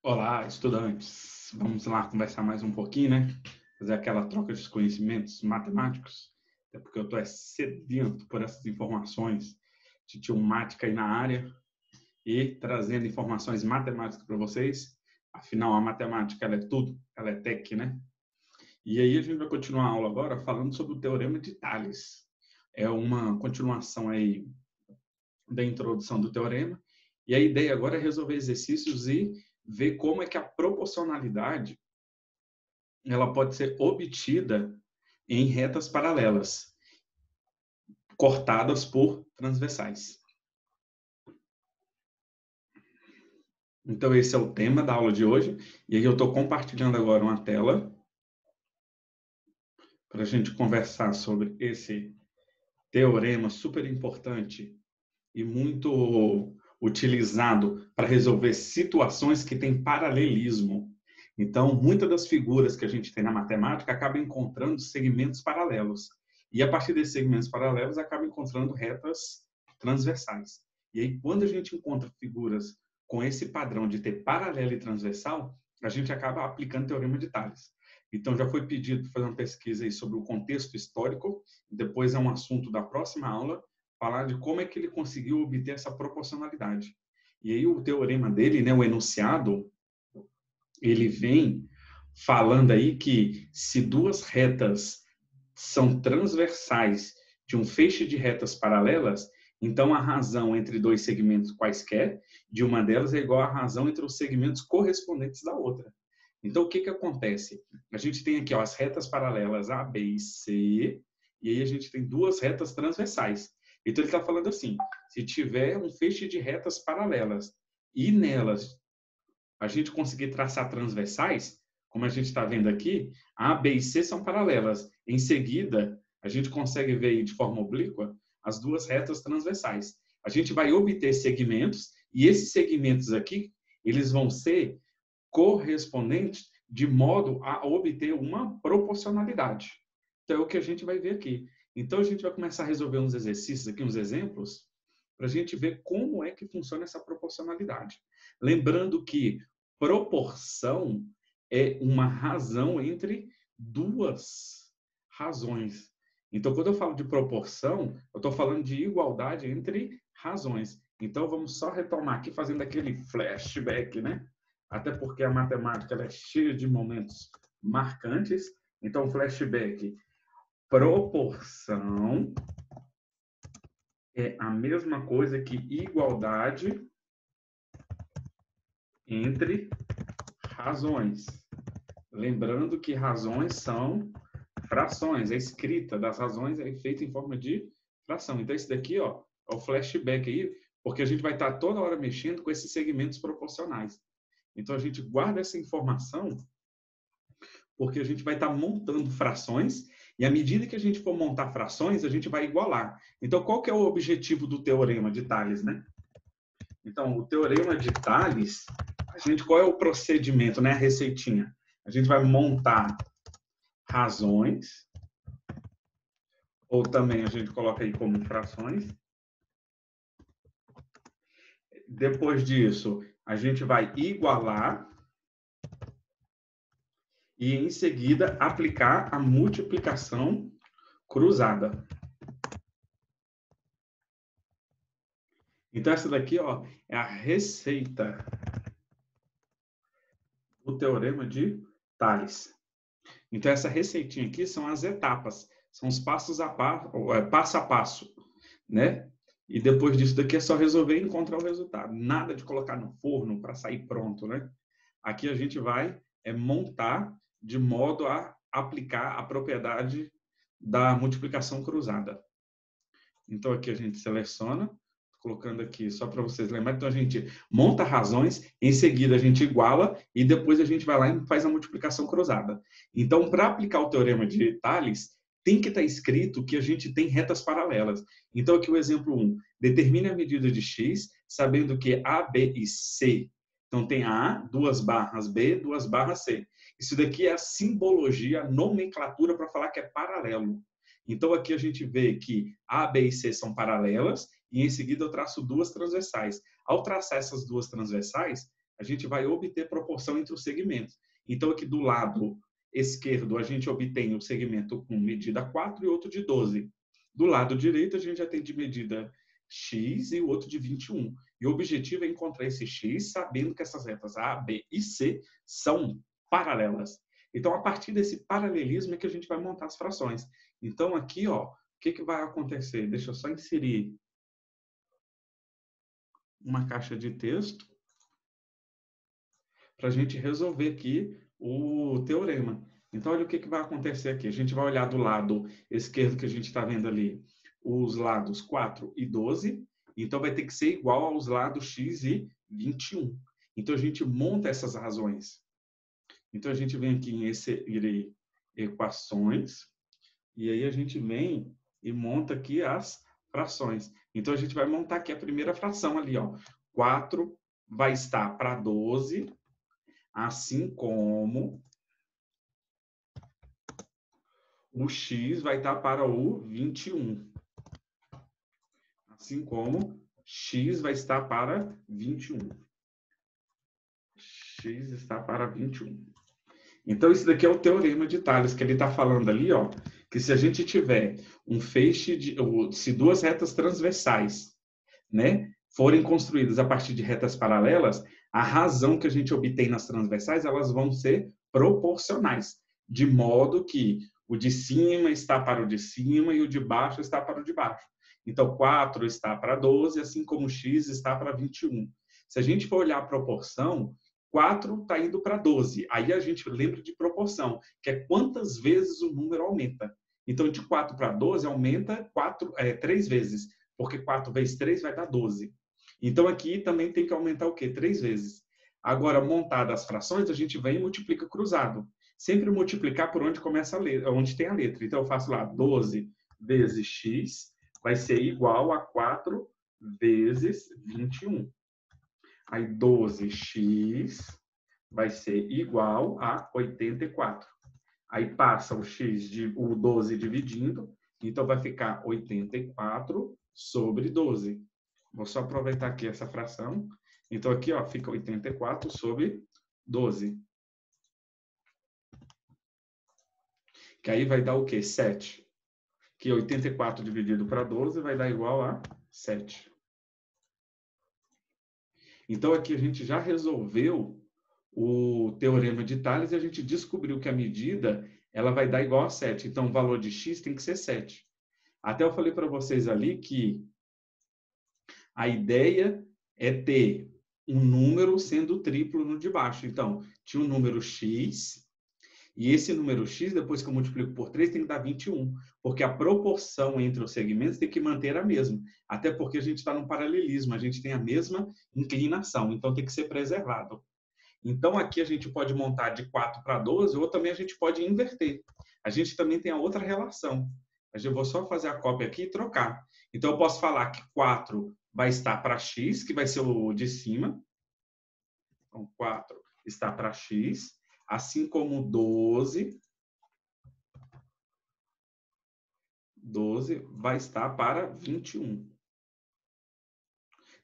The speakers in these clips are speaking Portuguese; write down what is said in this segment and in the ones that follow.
Olá, estudantes. Vamos lá conversar mais um pouquinho, né? Fazer aquela troca de conhecimentos matemáticos. Até porque eu estou sedento por essas informações de tiomática aí na área e trazendo informações matemáticas para vocês. Afinal, a matemática ela é tudo, ela é tech, né? E aí a gente vai continuar a aula agora falando sobre o Teorema de Tales. É uma continuação aí da introdução do teorema. E a ideia agora é resolver exercícios e ver como é que a proporcionalidade ela pode ser obtida em retas paralelas, cortadas por transversais. Então, esse é o tema da aula de hoje. E aí eu estou compartilhando agora uma tela para a gente conversar sobre esse teorema super importante e muito utilizado para resolver situações que têm paralelismo. Então, muitas das figuras que a gente tem na matemática acabam encontrando segmentos paralelos. E a partir desses segmentos paralelos, acaba encontrando retas transversais. E aí, quando a gente encontra figuras com esse padrão de ter paralelo e transversal, a gente acaba aplicando o teorema de Tales. Então, já foi pedido para fazer uma pesquisa aí sobre o contexto histórico, depois é um assunto da próxima aula, falar de como é que ele conseguiu obter essa proporcionalidade. E aí o teorema dele, né, o enunciado, ele vem falando aí que se duas retas são transversais de um feixe de retas paralelas, então a razão entre dois segmentos quaisquer de uma delas é igual à razão entre os segmentos correspondentes da outra. Então, o que acontece? A gente tem aqui ó, as retas paralelas A, B e C, e aí a gente tem duas retas transversais. Então, ele está falando assim, se tiver um feixe de retas paralelas e nelas a gente conseguir traçar transversais, como a gente está vendo aqui, A, B e C são paralelas. Em seguida, a gente consegue ver de forma oblíqua as duas retas transversais. A gente vai obter segmentos, e esses segmentos aqui, eles vão ser correspondentes de modo a obter uma proporcionalidade. Então, é o que a gente vai ver aqui. Então, a gente vai começar a resolver uns exercícios aqui, uns exemplos, para a gente ver como é que funciona essa proporcionalidade. Lembrando que proporção é uma razão entre duas razões. Então, quando eu falo de proporção, eu estou falando de igualdade entre razões. Então, vamos só retomar aqui, fazendo aquele flashback, né? Até porque a matemática ela é cheia de momentos marcantes. Então, flashback. Proporção é a mesma coisa que igualdade entre razões. Lembrando que razões são frações. A escrita das razões é feita em forma de fração. Então, esse daqui ó, é o flashback aí, porque a gente vai estar toda hora mexendo com esses segmentos proporcionais. Então, a gente guarda essa informação porque a gente vai estar montando frações e à medida que a gente for montar frações, a gente vai igualar. Então, qual que é o objetivo do teorema de Tales, né? Então, o teorema de Tales, qual é o procedimento, né? A receitinha. A gente vai montar razões, ou também a gente coloca aí como frações. Depois disso, a gente vai igualar e, em seguida, aplicar a multiplicação cruzada. Então, essa daqui ó, é a receita do teorema de Tales. Então, essa receitinha aqui são as etapas, são os passos passo a passo, né? E depois disso daqui é só resolver e encontrar o resultado. Nada de colocar no forno para sair pronto, né? Aqui a gente vai montar de modo a aplicar a propriedade da multiplicação cruzada. Então, aqui a gente seleciona, colocando aqui só para vocês lembrarem. Então, a gente monta razões, em seguida a gente iguala e depois a gente vai lá e faz a multiplicação cruzada. Então, para aplicar o teorema de Tales, tem que estar escrito que a gente tem retas paralelas. Então, aqui o exemplo 1. Determine a medida de x, sabendo que A, B e C. Então, tem A, duas barras B, duas barras C. Isso daqui é a simbologia, a nomenclatura para falar que é paralelo. Então, aqui a gente vê que A, B e C são paralelas e, em seguida, eu traço duas transversais. Ao traçar essas duas transversais, a gente vai obter proporção entre os segmentos. Então, aqui do lado esquerdo, a gente obtém o segmento com medida 4 e outro de 12. Do lado direito, a gente já tem de medida X e o outro de 21. E o objetivo é encontrar esse X, sabendo que essas retas A, B e C são paralelas. Então, a partir desse paralelismo é que a gente vai montar as frações. Então, aqui, ó, o que vai acontecer? Deixa eu só inserir uma caixa de texto para a gente resolver aqui o teorema. Então, olha o que vai acontecer aqui. A gente vai olhar do lado esquerdo que a gente está vendo ali, os lados 4 e 12. Então, vai ter que ser igual aos lados x e 21. Então, a gente monta essas razões. Então, a gente vem aqui em inserir equações. E aí, a gente vem e monta aqui as frações. Então, a gente vai montar aqui a primeira fração ali, ó. 4 vai estar para 12, assim como o x vai estar para o 21. Assim como x vai estar para 21. X está para 21. Então, isso daqui é o teorema de Tales, que ele está falando ali, ó, que se a gente tiver um feixe se duas retas transversais, né, forem construídas a partir de retas paralelas, a razão que a gente obtém nas transversais, elas vão ser proporcionais, de modo que o de cima está para o de cima e o de baixo está para o de baixo. Então, 4 está para 12, assim como x está para 21. Se a gente for olhar a proporção, 4 está indo para 12. Aí a gente lembra de proporção, que é quantas vezes o número aumenta. Então, de 4 para 12 aumenta 3 vezes, porque 4 vezes 3 vai dar 12. Então, aqui também tem que aumentar o quê? 3 vezes. Agora, montadas as frações, a gente vem e multiplica cruzado. Sempre multiplicar por onde começa a letra, onde tem a letra. Então, eu faço lá 12 vezes x vai ser igual a 4 vezes 21. Aí 12x vai ser igual a 84. Aí passa o 12 dividindo, então vai ficar 84 sobre 12. Vou só aproveitar aqui essa fração. Então aqui, ó, fica 84 sobre 12. Que aí vai dar o quê? 7. Que 84 dividido para 12 vai dar igual a 7. Então, aqui a gente já resolveu o teorema de Tales e a gente descobriu que a medida ela vai dar igual a 7. Então, o valor de x tem que ser 7. Até eu falei para vocês ali que a ideia é ter um número sendo triplo no de baixo. Então, tinha um número x, e esse número x, depois que eu multiplico por 3, tem que dar 21, porque a proporção entre os segmentos tem que manter a mesma, até porque a gente está no paralelismo, a gente tem a mesma inclinação, então tem que ser preservado. Então, aqui a gente pode montar de 4 para 12, ou também a gente pode inverter. A gente também tem a outra relação. Eu vou só fazer a cópia aqui e trocar. Então, eu posso falar que 4 vai estar para x, que vai ser o de cima. Então, 4 está para x, assim como 12 vai estar para 21.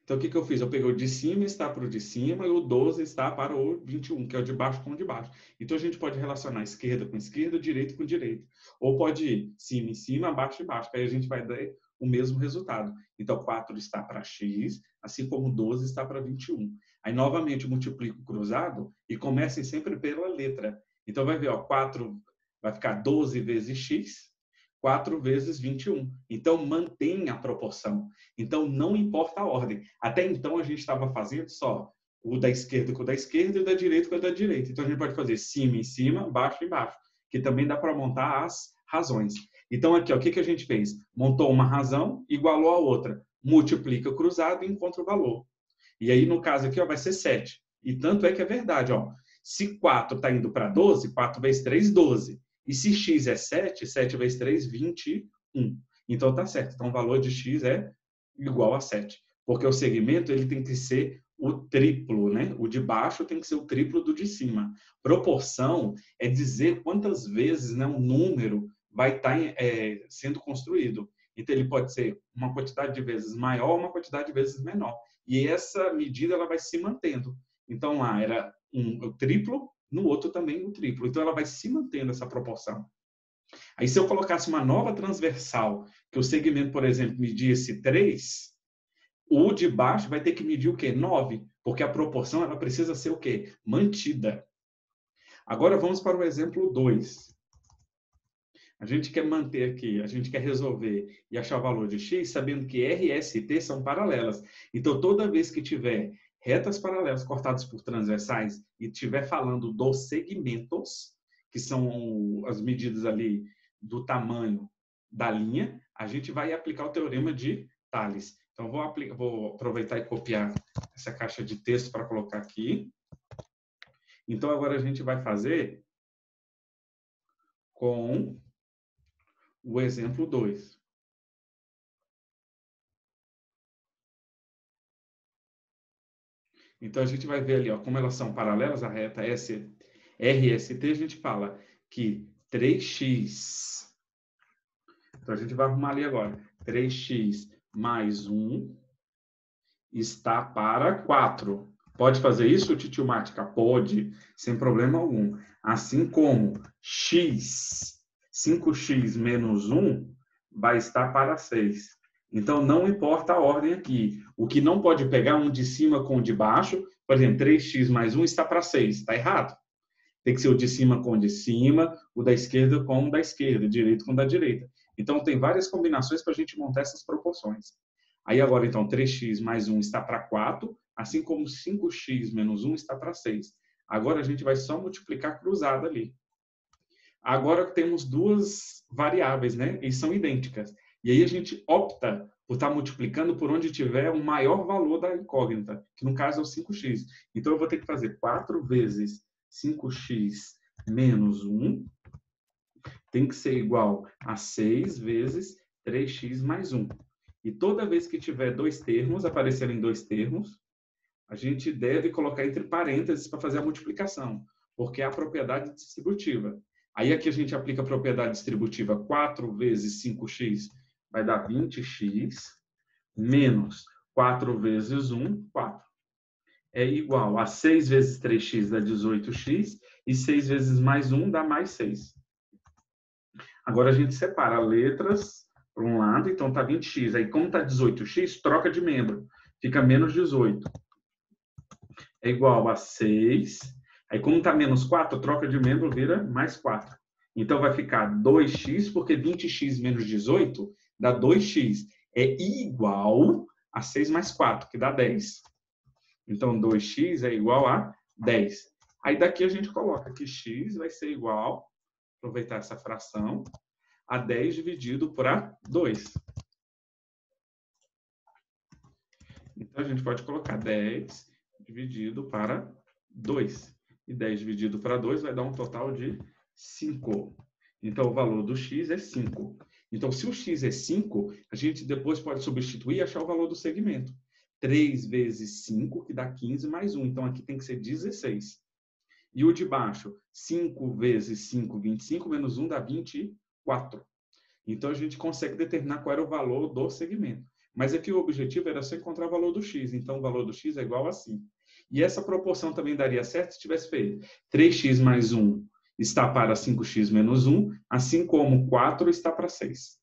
Então, o que eu fiz? Eu peguei o de cima está para o de cima e o 12 está para o 21, que é o de baixo com o de baixo. Então, a gente pode relacionar esquerda com esquerda, direita com direita. Ou pode ir cima em cima, baixo em baixo, que aí a gente vai dar o mesmo resultado. Então, 4 está para x, assim como 12 está para 21. Aí, novamente, eu multiplico cruzado e comecem sempre pela letra. Então, vai ver, ó, 4 vai ficar 12 vezes x, 4 vezes 21. Então, mantém a proporção. Então, não importa a ordem. Até então, a gente estava fazendo só o da esquerda com o da esquerda e o da direita com o da direita. Então, a gente pode fazer cima em cima, baixo em baixo, que também dá para montar as razões. Então, aqui, ó, o que a gente fez? Montou uma razão, igualou a outra. Multiplica cruzado e encontra o valor. E aí, no caso aqui, ó, vai ser 7. E tanto é que é verdade. Ó, se 4 está indo para 12, 4 vezes 3, 12. E se x é 7, 7 vezes 3, 21. Então, tá certo. Então, o valor de x é igual a 7. Porque o segmento ele tem que ser o triplo, né? O de baixo tem que ser o triplo do de cima. Proporção é dizer quantas vezes, né, um número vai estar sendo construído. Então, ele pode ser uma quantidade de vezes maior ou uma quantidade de vezes menor. E essa medida ela vai se mantendo. Então, lá era o triplo, no outro também o triplo. Então, ela vai se mantendo essa proporção. Aí, se eu colocasse uma nova transversal, que o segmento, por exemplo, medisse 3, o de baixo vai ter que medir o quê? 9, porque a proporção ela precisa ser o quê? Mantida. Agora, vamos para o exemplo 2. A gente quer manter aqui, a gente quer resolver e achar o valor de x, sabendo que R, S e T são paralelas. Então, toda vez que tiver retas paralelas cortadas por transversais e estiver falando dos segmentos, que são as medidas ali do tamanho da linha, a gente vai aplicar o teorema de Tales. Então, vou aproveitar e copiar essa caixa de texto para colocar aqui. Então, agora a gente vai fazer com o exemplo 2. Então, a gente vai ver ali, ó, como elas são paralelas, a reta RST, a gente fala que 3x... Então, a gente vai arrumar ali agora. 3x mais 1 está para 4. Pode fazer isso, titio Mática? Pode, sem problema algum. Assim como x, 5x menos 1, vai estar para 6. Então, não importa a ordem aqui. O que não pode pegar um de cima com o de baixo, por exemplo, 3x mais 1 está para 6. Está errado. Tem que ser o de cima com o de cima, o da esquerda com o da esquerda, o direito com o da direita. Então, tem várias combinações para a gente montar essas proporções. Aí, agora, então, 3x mais 1 está para 4, assim como 5x menos 1 está para 6. Agora, a gente vai só multiplicar cruzado ali. Agora, temos duas variáveis, né? E são idênticas. E aí, a gente opta por estar multiplicando por onde tiver o maior valor da incógnita, que no caso é o 5x. Então, eu vou ter que fazer 4 vezes 5x menos 1 tem que ser igual a 6 vezes 3x mais 1. E toda vez que tiver dois termos, aparecerem dois termos, a gente deve colocar entre parênteses para fazer a multiplicação, porque é a propriedade distributiva. Aí aqui a gente aplica a propriedade distributiva 4 vezes 5x vai dar 20x, menos 4 vezes 1, 4. É igual a 6 vezes 3x dá 18x, e 6 vezes mais 1 dá mais 6. Agora a gente separa letras para um lado, então está 20x. Aí, como está 18x, troca de membro. Fica menos 18. É igual a 6. Aí, como está menos 4, troca de membro, vira mais 4. Então, vai ficar 2x, porque 20x menos 18 dá 2x. É igual a 6 mais 4, que dá 10. Então, 2x é igual a 10. Aí, daqui a gente coloca que x vai ser igual, aproveitar essa fração, a 10 dividido por A2. Então, a gente pode colocar 10 dividido para 2. E 10 dividido para 2 vai dar um total de 5. Então, o valor do x é 5. Então, se o x é 5, a gente depois pode substituir e achar o valor do segmento. 3 vezes 5, que dá 15, mais 1. Então, aqui tem que ser 16. E o de baixo, 5 vezes 5, 25, menos 1 dá 24. Então, a gente consegue determinar qual era o valor do segmento. Mas aqui o objetivo era só encontrar o valor do x. Então, o valor do x é igual a 5. E essa proporção também daria certo se tivesse feito 3x mais 1 está para 5x menos 1, assim como 4 está para 6.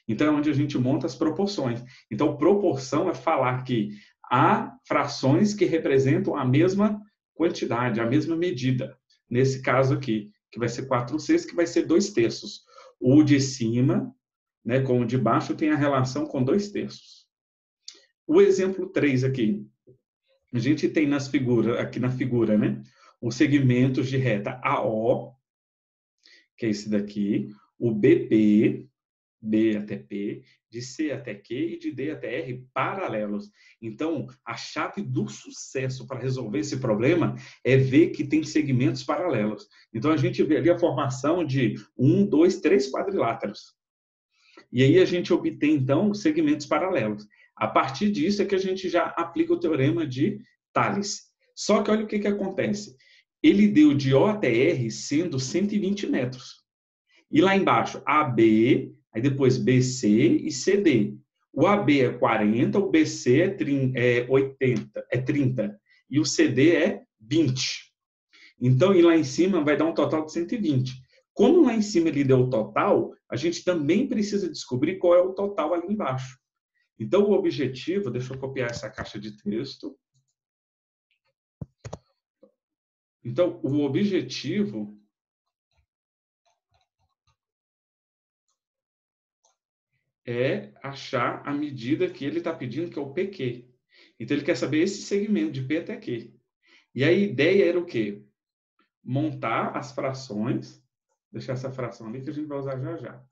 Então, é onde a gente monta as proporções. Então, proporção é falar que há frações que representam a mesma quantidade, a mesma medida. Nesse caso aqui, que vai ser 4/6, que vai ser 2/3. O de cima, né, com o de baixo, tem a relação com 2/3. O exemplo 3 aqui. A gente tem aqui na figura, né, os segmentos de reta AO, que é esse daqui, o BP, B até P, de C até Q e de D até R paralelos. Então, a chave do sucesso para resolver esse problema é ver que tem segmentos paralelos. Então, a gente vê ali a formação de 1, 2, 3 quadriláteros. E aí a gente obtém, então, segmentos paralelos. A partir disso é que a gente já aplica o teorema de Tales. Só que olha o que acontece. Ele deu de O até R sendo 120 metros. E lá embaixo, AB, aí depois BC e CD. O AB é 40, o BC é 30, e o CD é 20. Então, e lá em cima vai dar um total de 120. Como lá em cima ele deu o total, a gente também precisa descobrir qual é o total ali embaixo. Então, o objetivo, deixa eu copiar essa caixa de texto. Então, o objetivo é achar a medida que ele está pedindo, que é o PQ. Então, ele quer saber esse segmento de P até Q. E a ideia era o quê? Montar as frações, deixar essa fração ali que a gente vai usar já já.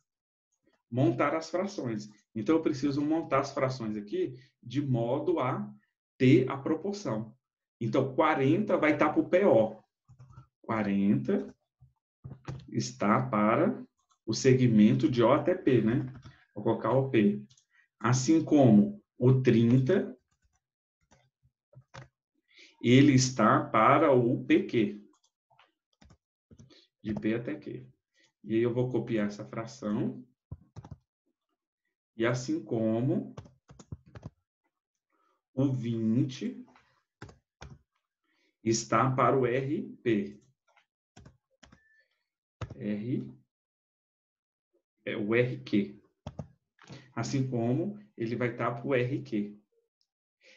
Montar as frações. Então, eu preciso montar as frações aqui de modo a ter a proporção. Então, 40 vai estar para o PO. 40 está para o segmento de O até P, né? Vou colocar o P. Assim como o 30, ele está para o PQ. De P até Q. E aí eu vou copiar essa fração. E assim como o 20 está para o RP. R é o RQ. Assim como ele vai estar para o RQ.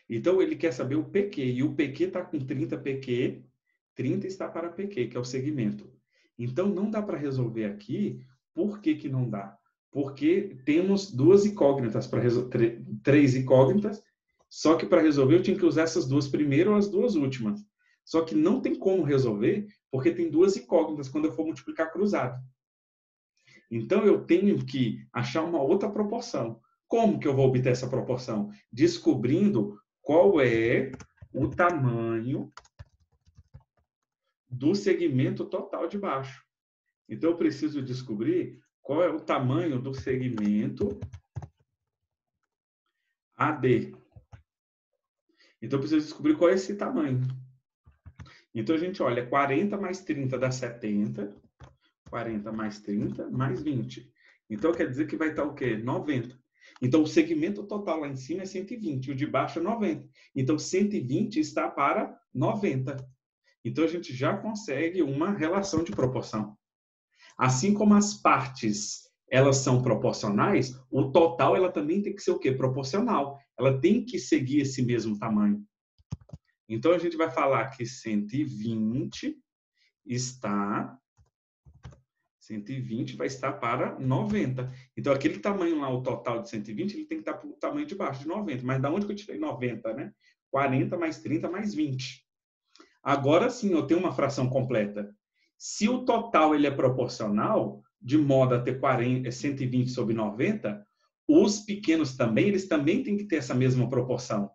Então, ele quer saber o PQ. E o PQ está com 30 PQ. 30 está para PQ, que é o segmento. Então, não dá para resolver aqui. Por que que não dá? Porque temos duas incógnitas para resolver, três incógnitas, só que para resolver eu tinha que usar essas duas primeiras ou as duas últimas. Só que não tem como resolver, porque tem duas incógnitas quando eu for multiplicar cruzado. Então, eu tenho que achar uma outra proporção. Como que eu vou obter essa proporção? Descobrindo qual é o tamanho do segmento total de baixo. Então, eu preciso descobrir qual é o tamanho do segmento AD. Então, eu preciso descobrir qual é esse tamanho. Então, a gente olha, 40 mais 30 dá 70. 40 mais 30 mais 20. Então, quer dizer que vai estar o quê? 90. Então, o segmento total lá em cima é 120, o de baixo é 90. Então, 120 está para 90. Então, a gente já consegue uma relação de proporção. Assim como as partes, elas são proporcionais, o total ela também tem que ser o quê? Proporcional. Ela tem que seguir esse mesmo tamanho. Então, a gente vai falar que 120 vai estar para 90. Então, aquele tamanho lá, o total de 120, ele tem que estar para o tamanho de baixo de 90. Mas da onde que eu tirei 90, né? 40 mais 30 mais 20. Agora sim, eu tenho uma fração completa. Se o total ele é proporcional, de modo a ter 120 sobre 90, os pequenos também, eles também têm que ter essa mesma proporção.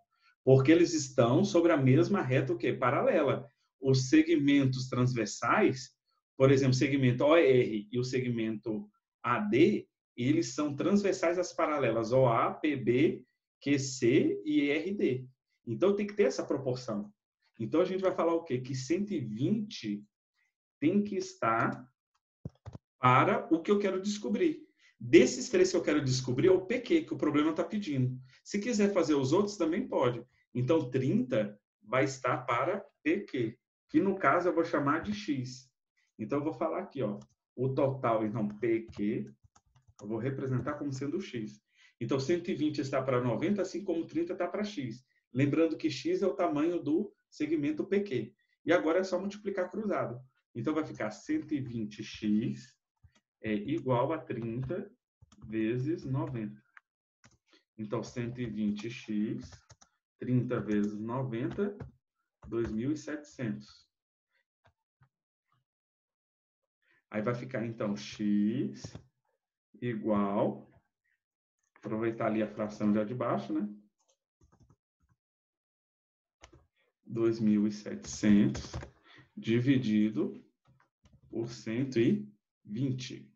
Porque eles estão sobre a mesma reta o quê? Paralela. Os segmentos transversais, por exemplo, o segmento OR e o segmento AD, eles são transversais às paralelas OA, PB, QC e RD. Então, tem que ter essa proporção. Então, a gente vai falar o quê? Que 120 tem que estar para o que eu quero descobrir. Desses três que eu quero descobrir é o PQ, que o problema está pedindo. Se quiser fazer os outros, também pode. Então, 30 vai estar para PQ, que no caso eu vou chamar de X. Então, eu vou falar aqui, ó, o total, então, PQ, eu vou representar como sendo X. Então, 120 está para 90, assim como 30 está para X. Lembrando que X é o tamanho do segmento PQ. E agora é só multiplicar cruzado. Então, vai ficar 120x é igual a 30 vezes 90. Então, 120x, 30 vezes 90, 2.700. Aí vai ficar, então, x igual... Aproveitar ali a fração já de baixo, né? 2.700 dividido por 120.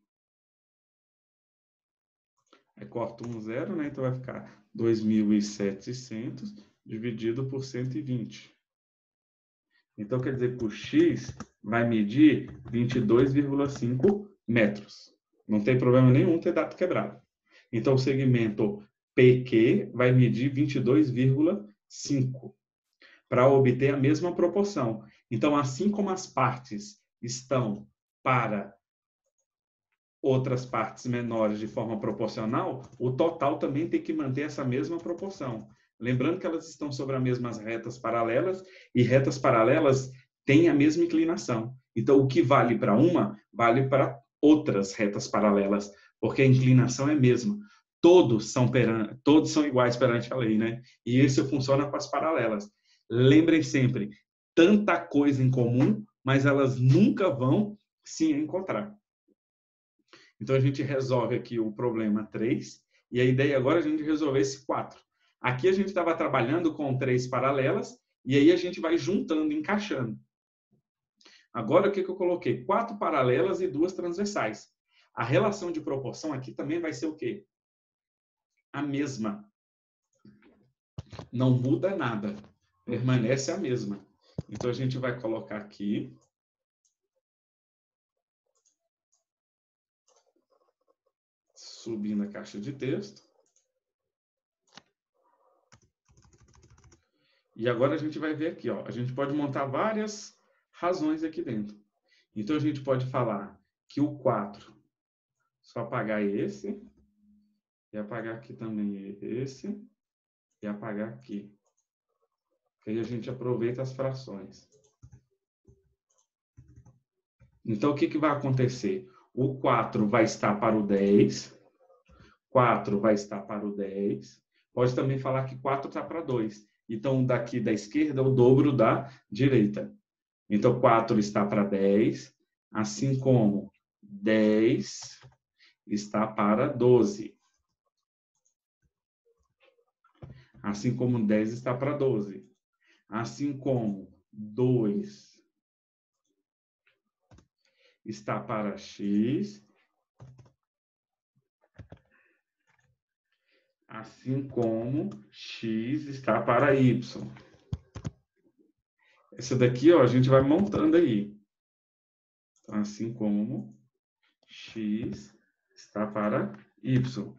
Aí corta um zero, né? Então vai ficar 2.700 dividido por 120. Então quer dizer que o x vai medir 22,5 metros. Não tem problema nenhum ter dado quebrado. Então o segmento PQ vai medir 22,5. para obter a mesma proporção. Então, assim como as partes estão para outras partes menores de forma proporcional, o total também tem que manter essa mesma proporção. Lembrando que elas estão sobre as mesmas retas paralelas, e retas paralelas têm a mesma inclinação. Então, o que vale para uma, vale para outras retas paralelas, porque a inclinação é a mesma. Todos são iguais perante a lei, né? E isso funciona com as paralelas. Lembrem sempre, tanta coisa em comum, mas elas nunca vão se encontrar. Então, a gente resolve aqui o problema 3, e a ideia agora é a gente resolver esse 4. Aqui a gente estava trabalhando com 3 paralelas, e aí a gente vai juntando, encaixando. Agora, o que eu coloquei? 4 paralelas e 2 transversais. A relação de proporção aqui também vai ser o quê? A mesma. Não muda nada. Permanece a mesma. Então, a gente vai colocar aqui. Subindo a caixa de texto. E agora a gente vai ver aqui, ó. A gente pode montar várias razões aqui dentro. Então, a gente pode falar que o 4, só apagar esse, e apagar aqui também esse, e apagar aqui. Que aí a gente aproveita as frações. Então, o que vai acontecer? O 4 vai estar para o 10, 4 vai estar para o 10. Pode também falar que 4 está para 2. Então, daqui da esquerda, o dobro da direita. Então, 4 está para 10, assim como 10 está para 12. Assim como 10 está para 12. Assim como 2 está para x. Assim como x está para y. Essa daqui, ó, a gente vai montando aí. Então, assim como x está para y.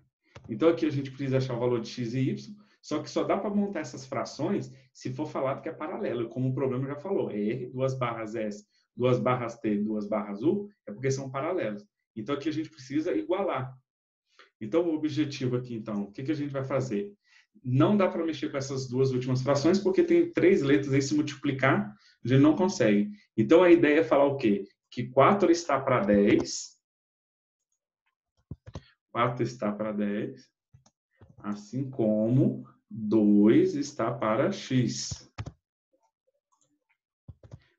Então, aqui a gente precisa achar o valor de x e y, só que só dá para montar essas frações se for falado que é paralelo, como o problema já falou. R, 2 barras S, 2 barras T, 2 barras U, é porque são paralelos. Então, aqui a gente precisa igualar. Então, o objetivo aqui, então, o que a gente vai fazer? Não dá para mexer com essas duas últimas frações, porque tem 3 letras aí, se multiplicar, a gente não consegue. Então, a ideia é falar o quê? Que 4 está para 10. 4 está para 10. Assim como 2 está para x.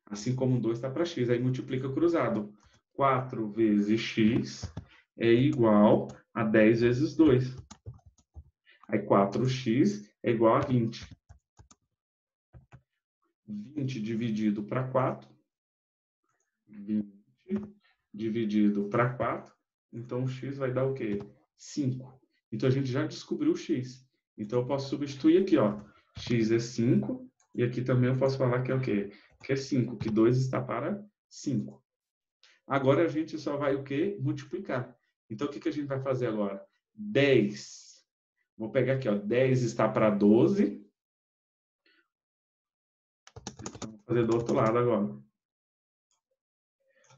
Assim como 2 está para x. Aí multiplica cruzado. 4 vezes x é igual a 10 vezes 2. Aí 4x é igual a 20. 20 dividido para 4. 20 dividido para 4. Então, o x vai dar o quê? 5. Então, a gente já descobriu o x. Então, eu posso substituir aqui, ó. X é 5. E aqui também eu posso falar que é o quê? Que é 5. Que 2 está para 5. Agora, a gente só vai o quê? Multiplicar. Então, o que a gente vai fazer agora? 10. Vou pegar aqui, ó. 10 está para 12. Vou fazer do outro lado agora. Vou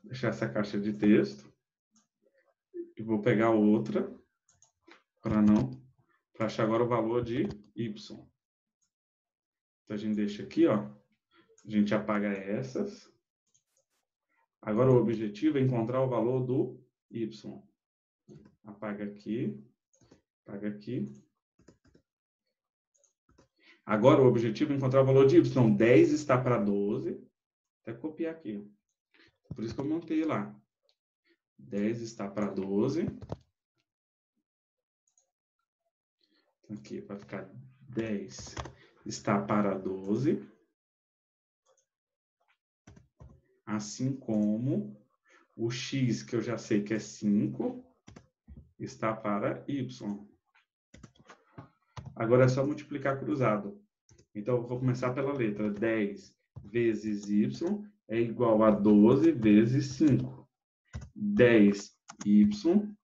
deixar essa caixa de texto. E vou pegar outra. Para achar agora o valor de y. Então, a gente deixa aqui, ó. A gente apaga essas. Agora, o objetivo é encontrar o valor do y. Apaga aqui. Apaga aqui. Agora, o objetivo é encontrar o valor de y. 10 está para 12. Até copiar aqui. Por isso que eu montei lá. 10 está para 12. Aqui vai ficar 10 está para 12. Assim como o x, que eu já sei que é 5, está para y. Agora é só multiplicar cruzado. Então, eu vou começar pela letra. 10 vezes y é igual a 12 vezes 5. 10y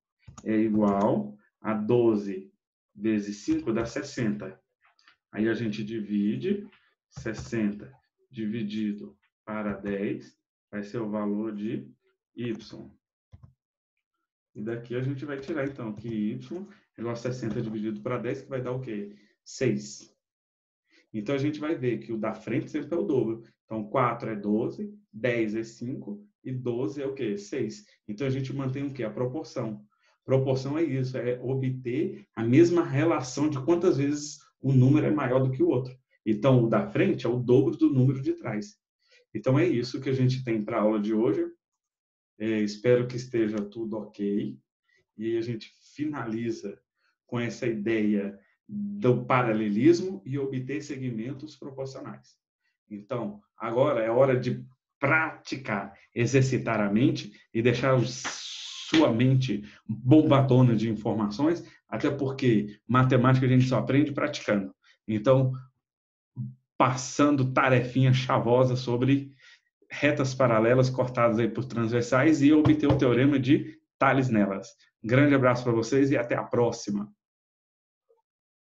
é igual a 12 vezes 5 dá 60. Aí a gente divide 60 dividido para 10 vai ser o valor de y. E daqui a gente vai tirar, então, que y igual a 60 dividido para 10, que vai dar o quê? 6. Então, a gente vai ver que o da frente sempre é o dobro. Então, 4 é 12, 10 é 5 e 12 é o quê? 6. Então, a gente mantém o quê? A proporção. Proporção é isso, é obter a mesma relação de quantas vezes o número é maior do que o outro. Então, o da frente é o dobro do número de trás. Então, é isso que a gente tem para a aula de hoje. Espero que esteja tudo ok. E a gente finaliza com essa ideia do paralelismo e obter segmentos proporcionais. Então, agora é hora de praticar, exercitar a mente e deixar sua mente bombadona de informações, até porque matemática a gente só aprende praticando. Então, passando tarefinha chavosa sobre retas paralelas cortadas aí por transversais e obter o teorema de Tales nelas. Grande abraço para vocês e até a próxima.